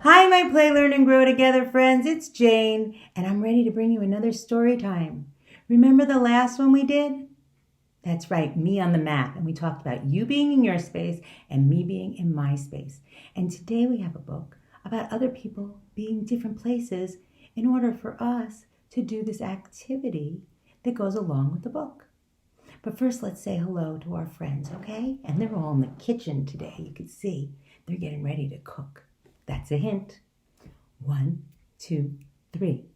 Hi, my Play, Learn, and Grow Together friends. It's Jane, and I'm ready to bring you another story time. Remember the last one we did? That's right, me on the map, and we talked about you being in your space and me being in my space. And today we have a book about other people being different places in order for us to do this activity that goes along with the book. But first, let's say hello to our friends, okay? And they're all in the kitchen today. You can see they're getting ready to cook. That's a hint. 1, 2, 3.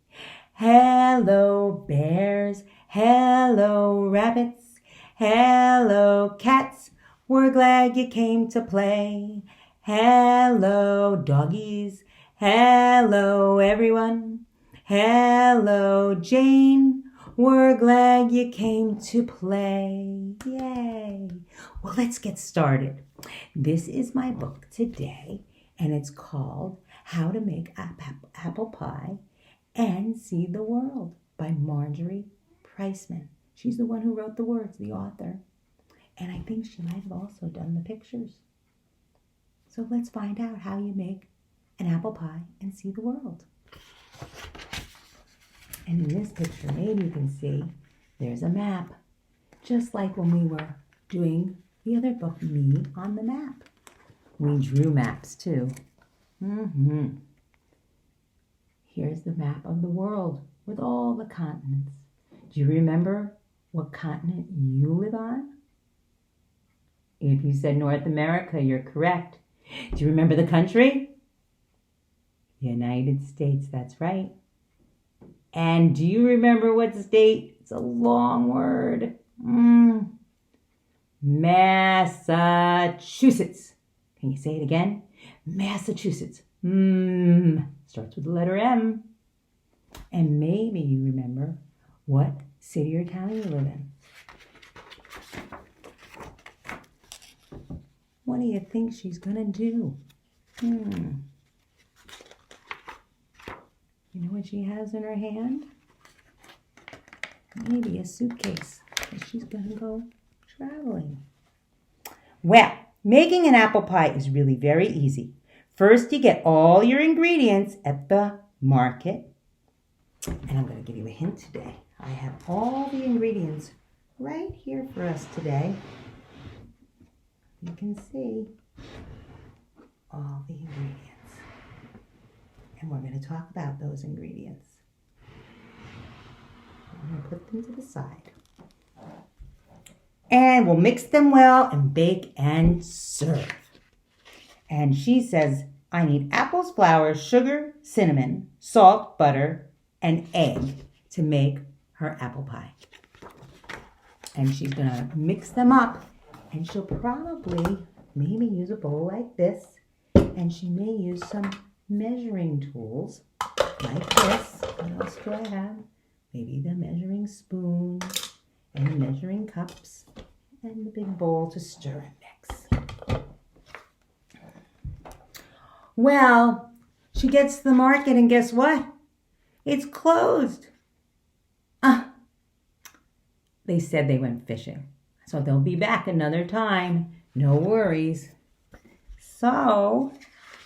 Hello, bears. Hello, rabbits. Hello, cats. We're glad you came to play. Hello, doggies. Hello, everyone. Hello, Jane. We're glad you came to play. Yay. Well, let's get started. This is my book today, and it's called How to Make Apple Pie and See the World by Marjorie Priceman. She's the one who wrote the words, the author. And I think she might have also done the pictures. So let's find out how you make an apple pie and see the world. And in this picture, maybe you can see there's a map, just like when we were doing the other book, Me on the Map. We drew maps too. Here's the map of the world with all the continents. Do you remember what continent you live on? If you said North America, you're correct. Do you remember the country? United States, that's right. And do you remember what state? It's a long word. Massachusetts. Can you say it again? Massachusetts. Starts with the letter M. And maybe you remember what city or town you live in. What do you think she's gonna do? You know what she has in her hand? Maybe a suitcase, because she's gonna go traveling. Well, making an apple pie is really very easy. First, you get all your ingredients at the market. And I'm going to give you a hint today. I have all the ingredients right here for us today. You can see all the ingredients. And we're going to talk about those ingredients. I'm going to put them to the side. And we'll mix them well and bake and serve. And she says, I need apples, flour, sugar, cinnamon, salt, butter, and egg to make her apple pie. And she's going to mix them up, and she'll probably maybe use a bowl like this, and she may use some measuring tools like this. What else do I have? Maybe the measuring spoon and the measuring cups and the big bowl to stir and mix. Well, she gets to the market and guess what? It's closed. They said they went fishing, so they'll be back another time. No worries. So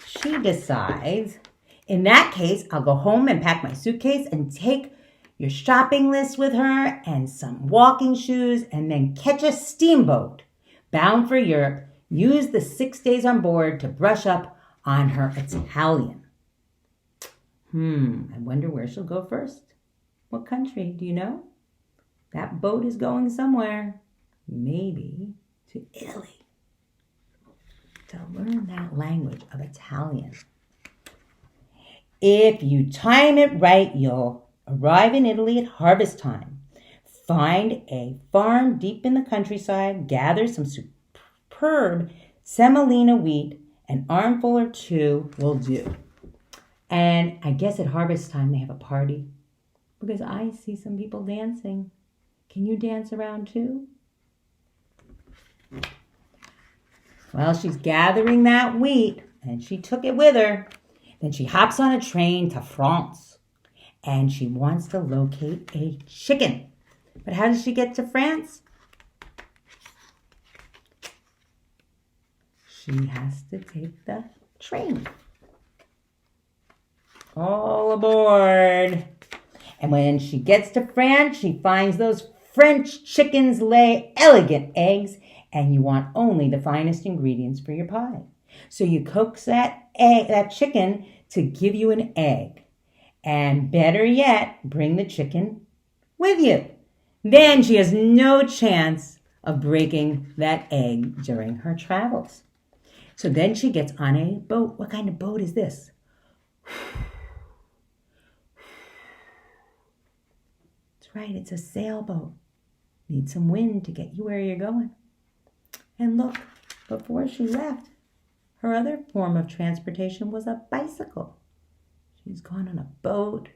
she decides, in that case, I'll go home and pack my suitcase and take your shopping list with her and some walking shoes and then catch a steamboat bound for Europe. Use the 6 days on board to brush up on her Italian. I wonder where she'll go first. What country, do you know? That boat is going somewhere. Maybe to Italy. To learn that language of Italian. If you time it right, you'll arrive in Italy at harvest time. Find a farm deep in the countryside. Gather some superb semolina wheat. An armful or two will do. And I guess at harvest time they have a party because I see some people dancing. Can you dance around too? Well, she's gathering that wheat and she took it with her. Then she hops on a train to France and she wants to locate a chicken. But how does she get to France? She has to take the train. All aboard. And when she gets to France, she finds those French chickens lay elegant eggs, and you want only the finest ingredients for your pie. So you coax that chicken to give you an egg. And better yet, bring the chicken with you. Then she has no chance of breaking that egg during her travels. So then she gets on a boat. What kind of boat is this? That's right, it's a sailboat. Need some wind to get you where you're going. And look, before she left, her other form of transportation was a bicycle. She's gone on a boat,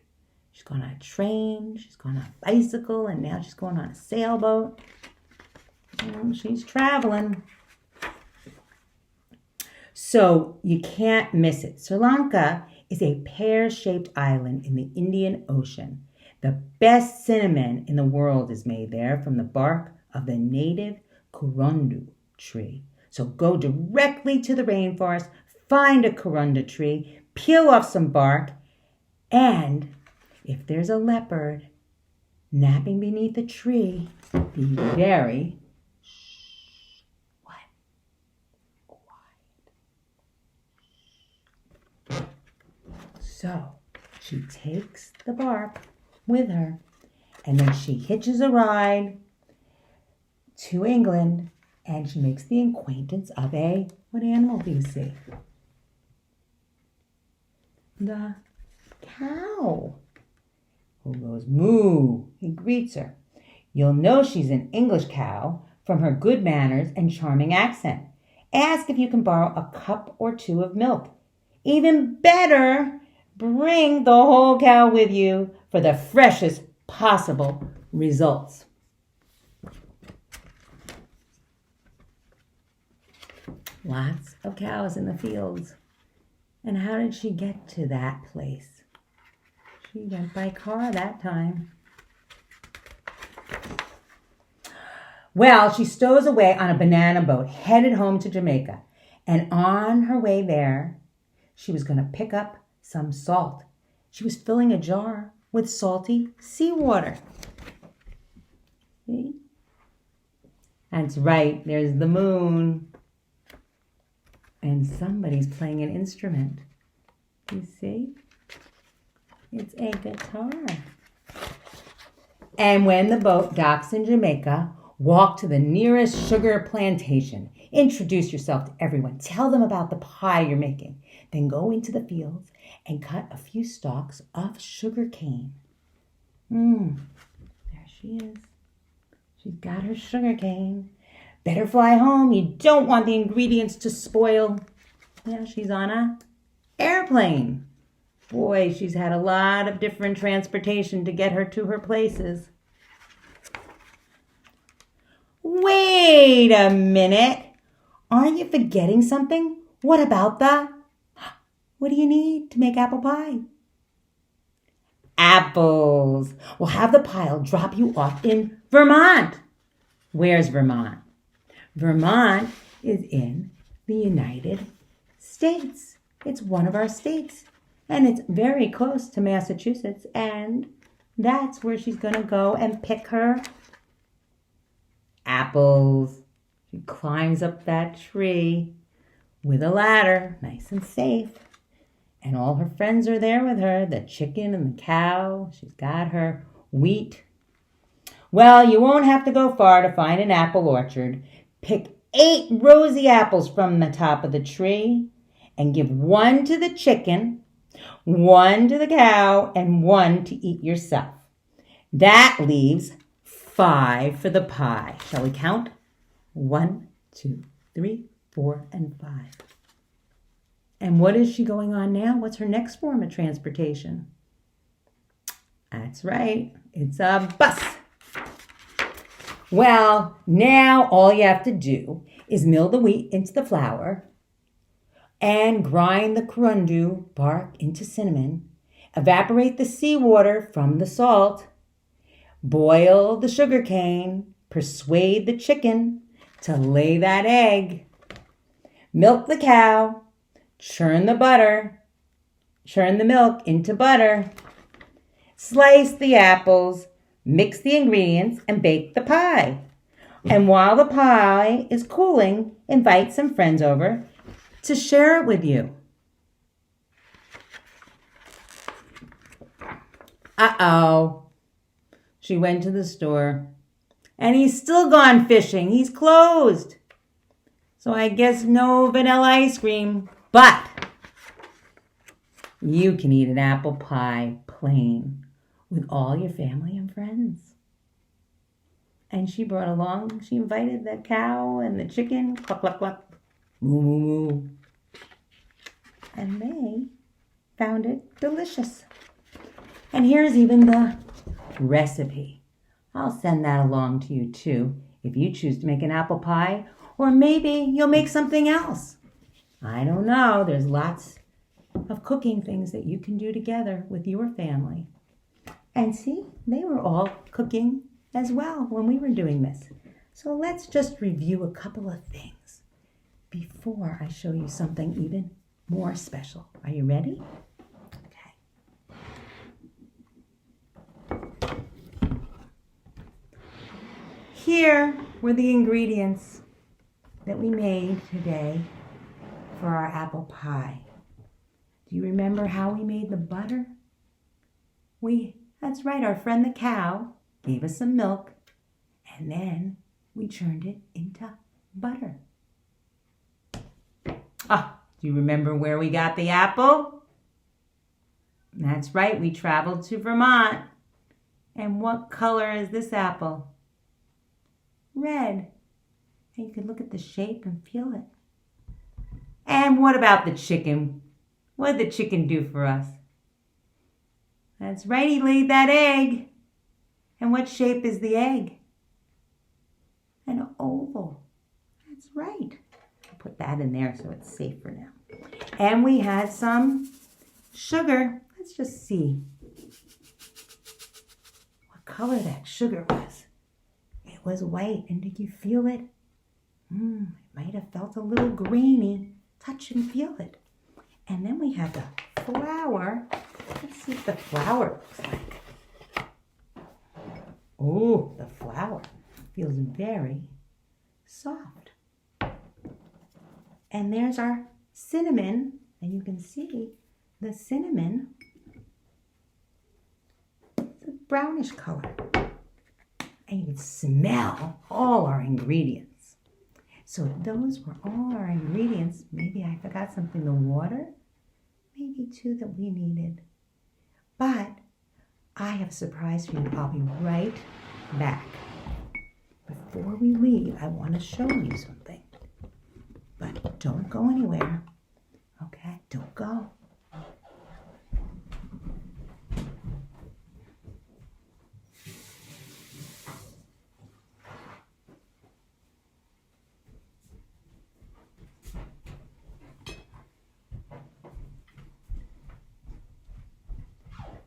she's gone on a train, she's gone on a bicycle, and now she's going on a sailboat. She's traveling. So you can't miss it. Sri Lanka is a pear-shaped island in the Indian Ocean. The best cinnamon in the world is made there from the bark of the native kurundu tree. So go directly to the rainforest, find a kurunda tree, peel off some bark, and if there's a leopard napping beneath a tree, be very quiet. So she takes the bark with her, and then she hitches a ride to England, and she makes the acquaintance of what animal do you see? The cow, who goes moo. He greets her. You'll know she's an English cow from her good manners and charming accent. Ask if you can borrow a cup or two of milk. Even better, bring the whole cow with you for the freshest possible results. Lots of cows in the fields. And how did she get to that place? She went by car that time. Well, she stows away on a banana boat headed home to Jamaica. And on her way there, she was going to pick up some salt. She was filling a jar with salty seawater. See? That's right, there's the moon. And somebody's playing an instrument. You see? It's a guitar. And when the boat docks in Jamaica, walk to the nearest sugar plantation. Introduce yourself to everyone. Tell them about the pie you're making. Then go into the fields and cut a few stalks of sugar cane. There she is. She's got her sugar cane. Better fly home. You don't want the ingredients to spoil. Yeah, she's on an airplane. Boy, she's had a lot of different transportation to get her to her places. Wait a minute. Aren't you forgetting something? What about what do you need to make apple pie? Apples. We'll have the pile drop you off in Vermont. Where's Vermont? Vermont is in the United States. It's one of our states. And it's very close to Massachusetts. And that's where she's going to go and pick her apples. She climbs up that tree with a ladder, nice and safe. And all her friends are there with her, the chicken and the cow. She's got her wheat. Well, you won't have to go far to find an apple orchard. Pick 8 rosy apples from the top of the tree and give 1 to the chicken, 1 to the cow, and 1 to eat yourself. That leaves 5 for the pie. Shall we count? 1, 2, 3, 4, and 5. And what is she going on now? What's her next form of transportation? That's right. It's a bus. Well, now all you have to do is mill the wheat into the flour and grind the kurundu bark into cinnamon, evaporate the seawater from the salt, boil the sugar cane, persuade the chicken to lay that egg, milk the cow, churn the butter, Churn the milk into butter. Slice the apples, mix the ingredients, and bake the pie. And while the pie is cooling, invite some friends over to share it with you. Uh-oh. She went to the store. And he's still gone fishing. He's closed. So I guess no vanilla ice cream. But you can eat an apple pie plain with all your family and friends. And she brought along, she invited the cow and the chicken. Cluck, cluck, cluck. Moo, moo, moo. And they found it delicious. And here's even the recipe. I'll send that along to you too if you choose to make an apple pie, or maybe you'll make something else. I don't know. There's lots of cooking things that you can do together with your family. And see, they were all cooking as well when we were doing this. So let's just review a couple of things before I show you something even more special. Are you ready? Here were the ingredients that we made today for our apple pie. Do you remember how we made the butter? That's right, our friend the cow gave us some milk, and then we churned it into butter. Do you remember where we got the apple? That's right, we traveled to Vermont. And what color is this apple? Red. And you can look at the shape and feel it. And what about the chicken? What did the chicken do for us? That's right, he laid that egg. And what shape is the egg? An oval. That's right. I'll put that in there so it's safe for now. And we had some sugar. Let's just see what color that sugar was. It was white, and did you feel it? It might have felt a little grainy. Touch and feel it. And then we have the flour. Let's see what the flour looks like. Oh, the flour feels very soft. And there's our cinnamon, and you can see the cinnamon. It's a brownish color. And you can smell all our ingredients. So those were all our ingredients. Maybe I forgot something, the water, maybe two that we needed. But I have a surprise for you. I'll be right back. Before we leave, I want to show you something. But don't go anywhere. Okay, don't go.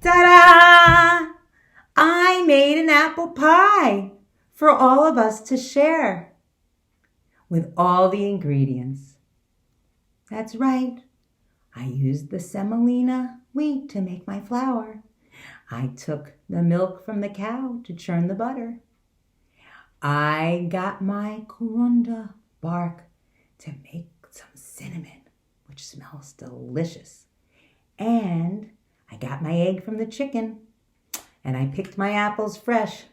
Ta-da! I made an apple pie for all of us to share with all the ingredients. That's right. I used the semolina wheat to make my flour. I took the milk from the cow to churn the butter. I got my corunda bark to make some cinnamon, which smells delicious. And I got my egg from the chicken, and I picked my apples fresh,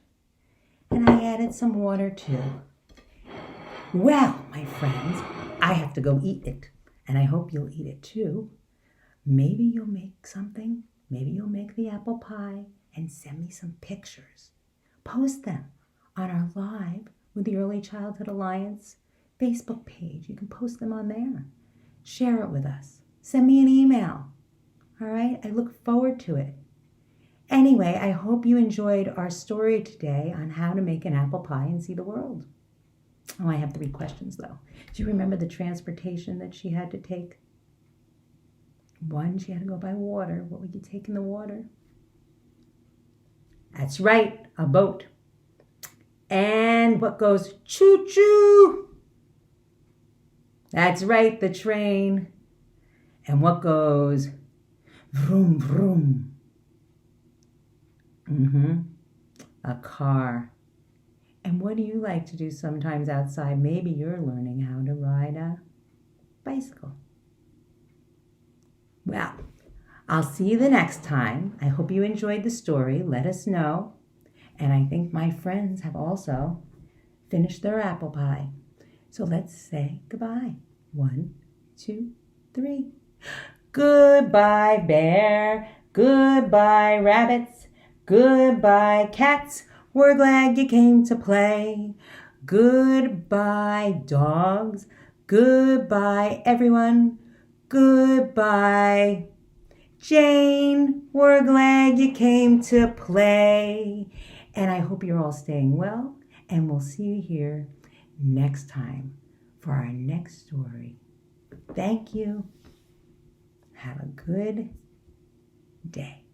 and I added some water too. Well, my friends, I have to go eat it, and I hope you'll eat it too. Maybe you'll make something. Maybe you'll make the apple pie and send me some pictures. Post them on our Live with the Early Childhood Alliance Facebook page. You can post them on there. Share it with us. Send me an email. All right, I look forward to it. Anyway, I hope you enjoyed our story today on how to make an apple pie and see the world. Oh, I have 3 questions though. Do you remember the transportation that she had to take? 1, she had to go by water. What would you take in the water? That's right, a boat. And what goes choo-choo? That's right, the train. And what goes Vroom, vroom. A car. And what do you like to do sometimes outside? Maybe you're learning how to ride a bicycle. Well, I'll see you the next time. I hope you enjoyed the story. Let us know. And I think my friends have also finished their apple pie. So let's say goodbye. 1, 2, 3. Goodbye, bear. Goodbye, rabbits. Goodbye, cats. We're glad you came to play. Goodbye, dogs. Goodbye, everyone. Goodbye. Jane, we're glad you came to play. And I hope you're all staying well, and we'll see you here next time for our next story. Thank you. Have a good day.